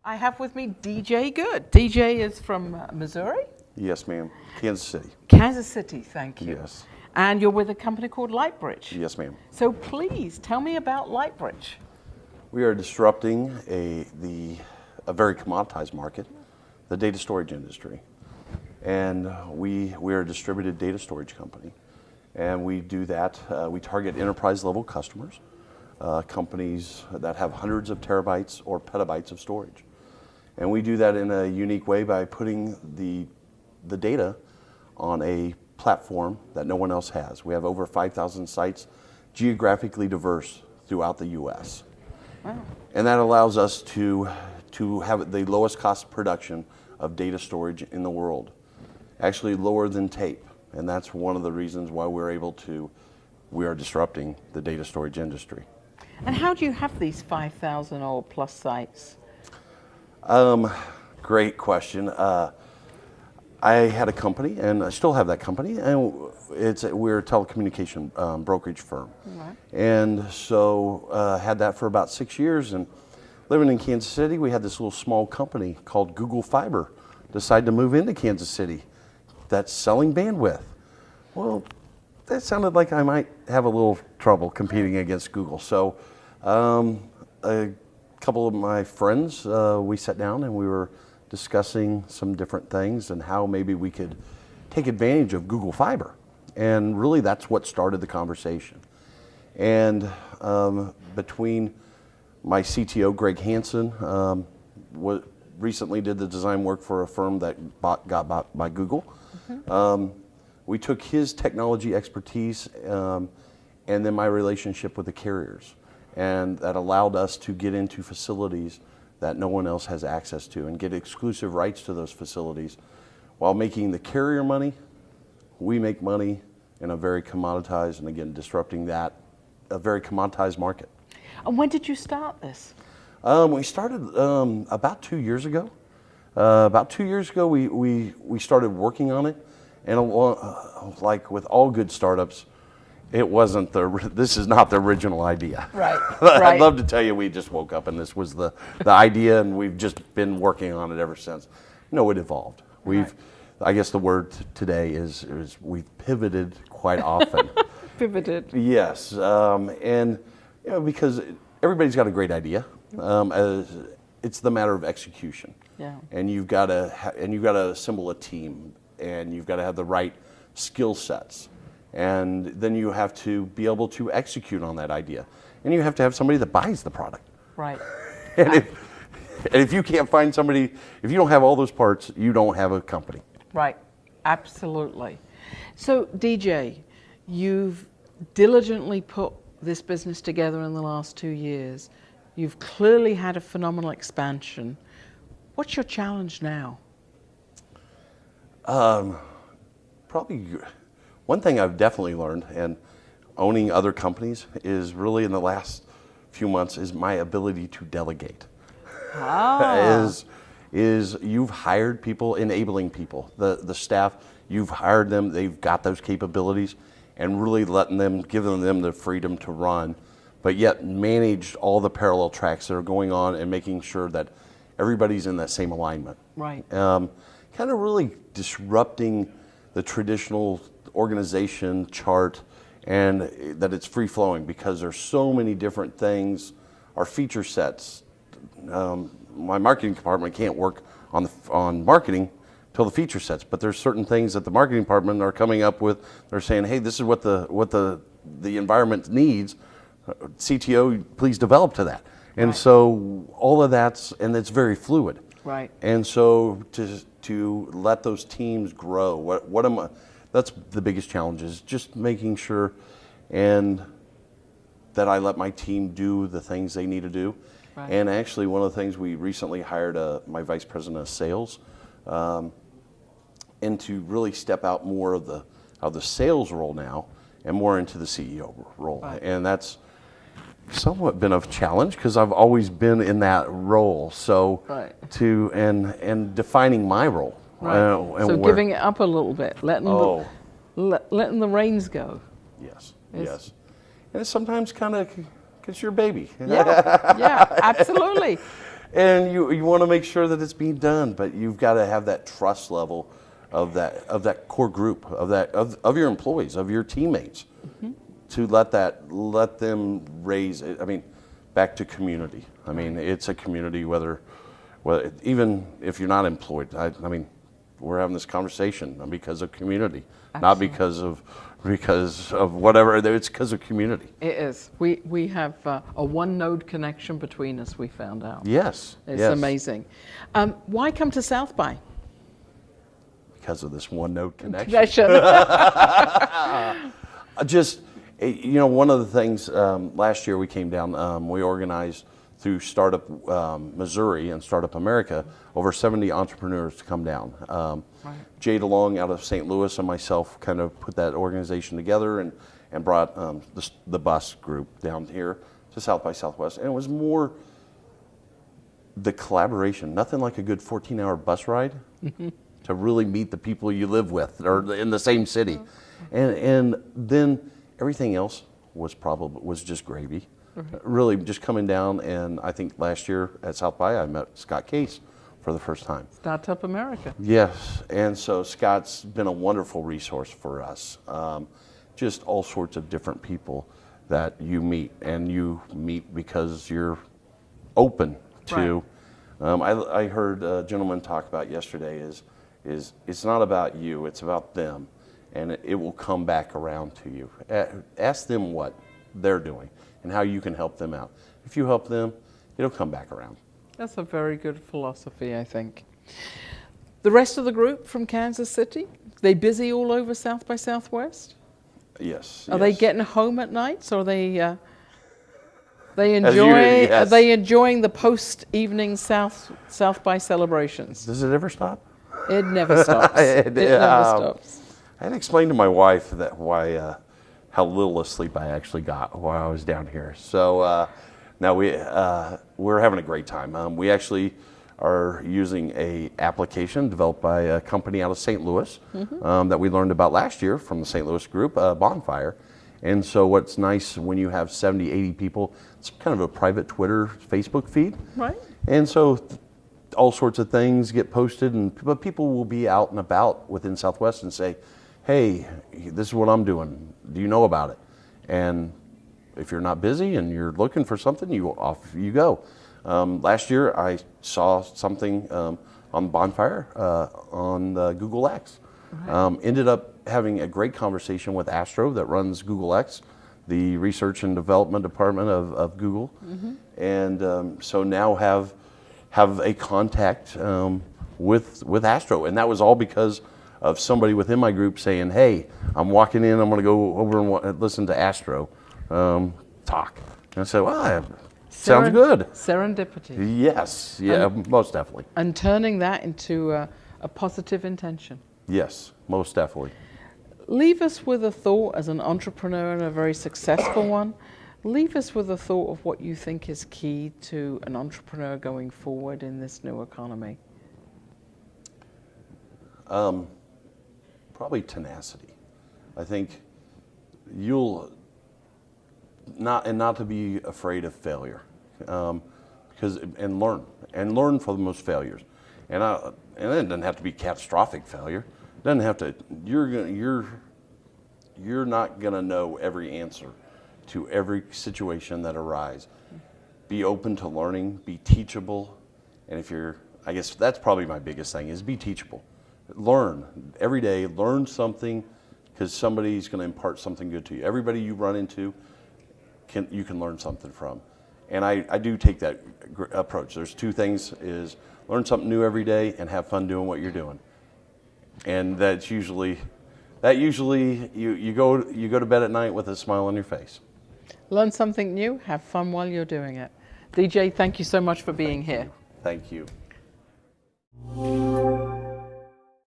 I have with me DJ Good. DJ is from Missouri? Yes, ma'am. Kansas City. Kansas City, thank you. Yes. And you're with a company called Lightbridge. Yes, ma'am. So please tell me about Lightbridge. We are disrupting a very commoditized market, the data storage industry. And we are a distributed data storage company. And we do that, we target enterprise level customers, companies that have hundreds of terabytes or petabytes of storage. And we do that in a unique way by putting the data on a platform that no one else has. We have over 5,000 sites, geographically diverse throughout the U.S. Wow. And that allows us to have the lowest cost production of data storage in the world, actually lower than tape. And that's one of the reasons why we are disrupting the data storage industry. And how do you have these 5,000 or plus sites? Great question. I had a company, and I still have that company, and we're a telecommunication brokerage firm. Right. And so had that for about 6 years, and living in Kansas City, we had this little small company called Google Fiber decide to move into Kansas City that's selling bandwidth. Well, that sounded like I might have a little trouble competing against Google. So a couple of my friends, we sat down and we were discussing some different things and how maybe we could take advantage of Google Fiber. And really that's what started the conversation. And between my CTO, Greg Hansen, recently did the design work for a firm that got bought by Google. Mm-hmm. We took his technology expertise and then my relationship with the carriers. And that allowed us to get into facilities that no one else has access to and get exclusive rights to those facilities while making the carrier money. We make money in a very commoditized, and again, disrupting a very commoditized market. And when did you start this? We started about 2 years ago. About 2 years ago, we started working on it. And like with all good startups, this is not the original idea. Right. I'd love to tell you we just woke up and this was the idea and we've just been working on it ever since. No, it evolved. I guess the word today is we've pivoted quite often. Pivoted. Yes, and because everybody's got a great idea. It's the matter of execution. Yeah. And you've got to assemble a team, and you've got to have the right skill sets. And then you have to be able to execute on that idea. And you have to have somebody that buys the product. Right. And if you can't find somebody, if you don't have all those parts, you don't have a company. Right. Absolutely. So, DJ, you've diligently put this business together in the last 2 years. You've clearly had a phenomenal expansion. What's your challenge now? Probably one thing I've definitely learned, and owning other companies, is really in the last few months is my ability to delegate. Is you've hired people, enabling people, the staff, you've hired them, they've got those capabilities, and really giving them the freedom to run, but yet manage all the parallel tracks that are going on and making sure that everybody's in that same alignment. Right. Kind of really disrupting the traditional organization chart and that it's free flowing because there's so many different things, our feature sets. My marketing department can't work on marketing till the feature sets, but there's certain things that the marketing department are coming up with. They're saying, hey, this is what the environment needs. CTO, please develop to that. And right. So all of and it's very fluid. Right. And so to let those teams grow, that's the biggest challenge, is just making sure and that I let my team do the things they need to do. Right. And actually one of the things we recently hired my vice president of sales and to really step out more of the sales role now and more into the CEO role. Right. And that's somewhat been a challenge because I've always been in that role. So right. and defining my role. Right. So giving it up a little bit, letting the reins go. Yes. Yes. And it's sometimes kind of, it's your baby. Yeah, absolutely. and you want to make sure that it's being done, but you've got to have that trust level of that core group, of your employees, of your teammates, to let them raise it. I mean, back to community. I mean, it's a community whether even if you're not employed. I mean, we're having this conversation because of community, not because of whatever. It's because of community. It is. We have a one node connection between us. We found out. Yes, It's amazing. Why come to South by? Because of this one node connection. Just, one of the things, last year we came down, we organized through Startup Missouri and Startup America, over 70 entrepreneurs to come down. Jay DeLong out of St. Louis and myself kind of put that organization together and brought the bus group down here to South by Southwest. And it was more the collaboration, nothing like a good 14-hour bus ride to really meet the people you live with or in the same city. And then everything else was just gravy. Really just coming down, and I think last year at South by I met Scott Case for the first time. Startup America. Yes, and so Scott's been a wonderful resource for us. Just all sorts of different people that you meet, and you meet because you're open to. Right. I heard a gentleman talk about yesterday is it's not about you, it's about them, and it will come back around to you. Ask them what they're doing and how you can help them out. If you help them, it'll come back around. That's a very good philosophy, I think. The rest of the group from Kansas City, they busy all over South by Southwest? Yes. Are they getting home at nights, or are they enjoying the post-evening South by celebrations? Does it ever stop? It never stops. It never stops. I had explained to my wife that how little of sleep I actually got while I was down here. So now we're having a great time. We actually are using a application developed by a company out of St. Louis that we learned about last year from the St. Louis group, Bonfire. And so what's nice when you have 70, 80 people, it's kind of a private Twitter, Facebook feed. Right. And so all sorts of things get posted, but people will be out and about within Southwest and say, hey, this is what I'm doing. Do you know about it? And if you're not busy and you're looking for something, off you go. Last year, I saw something on Bonfire on Google X. Right. Ended up having a great conversation with Astro that runs Google X, the research and development department of Google. And so now have a contact with Astro. And that was all because of somebody within my group saying, hey, I'm walking in, I'm going to go over and listen to Astro talk. And I said, well, sounds good. Serendipity. Yes, most definitely. And turning that into a positive intention. Yes, most definitely. Leave us with a thought as an entrepreneur and a very successful one. Leave us with a thought of what you think is key to an entrepreneur going forward in this new economy. Probably tenacity. I think you'll not to be afraid of failure, and learn from the most failures, and it doesn't have to be catastrophic failure. It doesn't have to. You're not gonna know every answer to every situation that arises. Be open to learning. Be teachable, and I guess that's probably my biggest thing is be teachable. Learn every day. Learn something, because somebody's going to impart something good to you. Everybody you run into, you can learn something from. And I do take that approach. There's two things: is learn something new every day and have fun doing what you're doing. And that's usually you go to bed at night with a smile on your face. Learn something new. Have fun while you're doing it. DJ, thank you so much for being here. Thank you.